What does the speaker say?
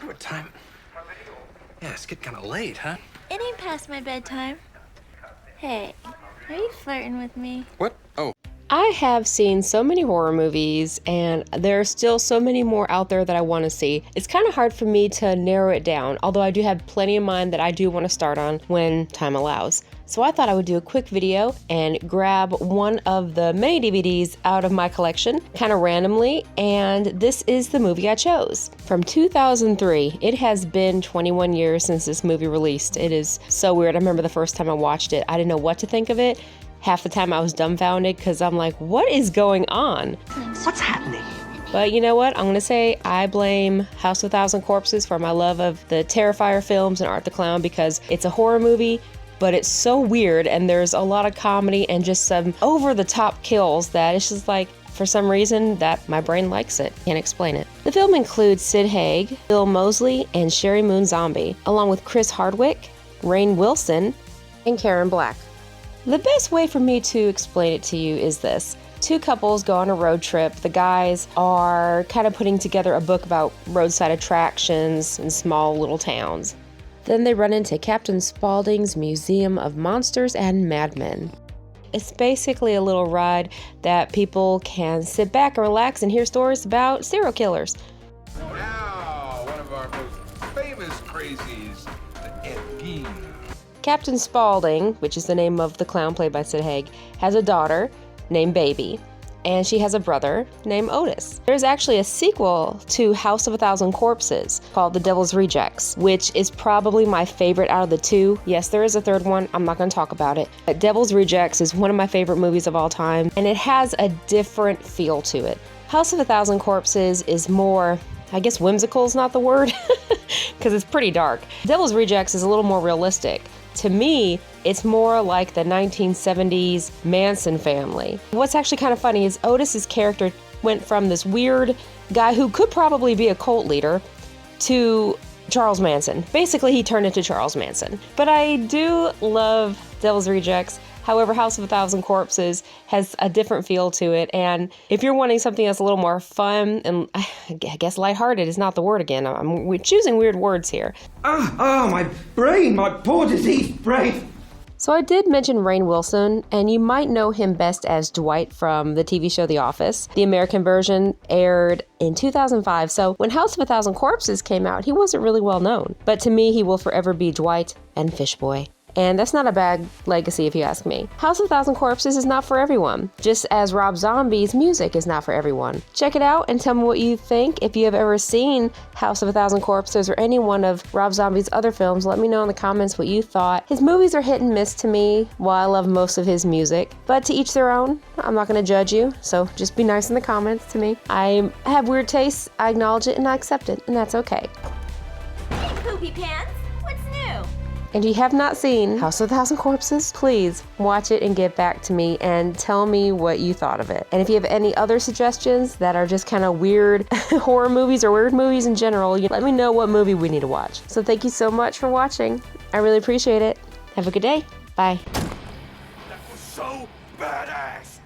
wonder what time. Yeah, it's getting kind of late, huh? It ain't past my bedtime. Hey, are you flirting with me? What? Oh. I have seen so many horror movies, and there are still so many more out there that I want to see. It's kind of hard for me to narrow it down, although I do have plenty in mind that I do want to start on when time allows. So I thought I would do a quick video and grab one of the many DVDs out of my collection, kind of randomly, and this is the movie I chose. From 2003, it has been 21 years since this movie released. It is so weird. I remember the first time I watched it, I didn't know what to think of it. Half the time I was dumbfounded because I'm like, what is going on? What's happening? But you know what? I'm going to say I blame House of a Thousand Corpses for my love of the Terrifier films and Art the Clown, because it's a horror movie, but it's so weird and there's a lot of comedy and just some over-the-top kills that it's just like, for some reason, that my brain likes it. Can't explain it. The film includes Sid Haig, Bill Moseley, and Sherry Moon Zombie, along with Chris Hardwick, Rainn Wilson, and Karen Black. The best way for me to explain it to you is this. Two couples go on a road trip. The guys are kind of putting together a book about roadside attractions in small little towns. Then they run into Captain Spaulding's Museum of Monsters and Madmen. It's basically a little ride that people can sit back and relax and hear stories about serial killers. Now, one of our most famous crazies, the Ed Gein. Captain Spaulding, which is the name of the clown played by Sid Haig, has a daughter named Baby, and she has a brother named Otis. There's actually a sequel to House of a Thousand Corpses called The Devil's Rejects, which is probably my favorite out of the two. Yes, there is a third one. I'm not going to talk about it. But Devil's Rejects is one of my favorite movies of all time, and it has a different feel to it. House of a Thousand Corpses is more, I guess whimsical is not the word, because it's pretty dark. Devil's Rejects is a little more realistic. To me, it's more like the 1970s Manson family. What's actually kind of funny is Otis's character went from this weird guy who could probably be a cult leader to Charles Manson. Basically, he turned into Charles Manson. But I do love Devil's Rejects. However, House of a Thousand Corpses has a different feel to it, and if you're wanting something that's a little more fun and I guess lighthearted is not the word again. We're choosing weird words here. My brain, my poor diseased brain. So I did mention Rainn Wilson, and you might know him best as Dwight from the TV show The Office. The American version aired in 2005, so when House of a Thousand Corpses came out, he wasn't really well known. But to me, he will forever be Dwight and Fishboy. And that's not a bad legacy if you ask me. House of a Thousand Corpses is not for everyone, just as Rob Zombie's music is not for everyone. Check it out and tell me what you think. If you have ever seen House of a Thousand Corpses or any one of Rob Zombie's other films, let me know in the comments what you thought. His movies are hit and miss to me, while I love most of his music. But to each their own. I'm not going to judge you, so just be nice in the comments to me. I have weird tastes, I acknowledge it and I accept it, and that's okay. Hey, Poopy Pants, what's new? And if you have not seen House of a Thousand Corpses, please watch it and get back to me and tell me what you thought of it. And if you have any other suggestions that are just kind of weird horror movies or weird movies in general, let me know what movie we need to watch. So thank you so much for watching. I really appreciate it. Have a good day. Bye. That was so badass.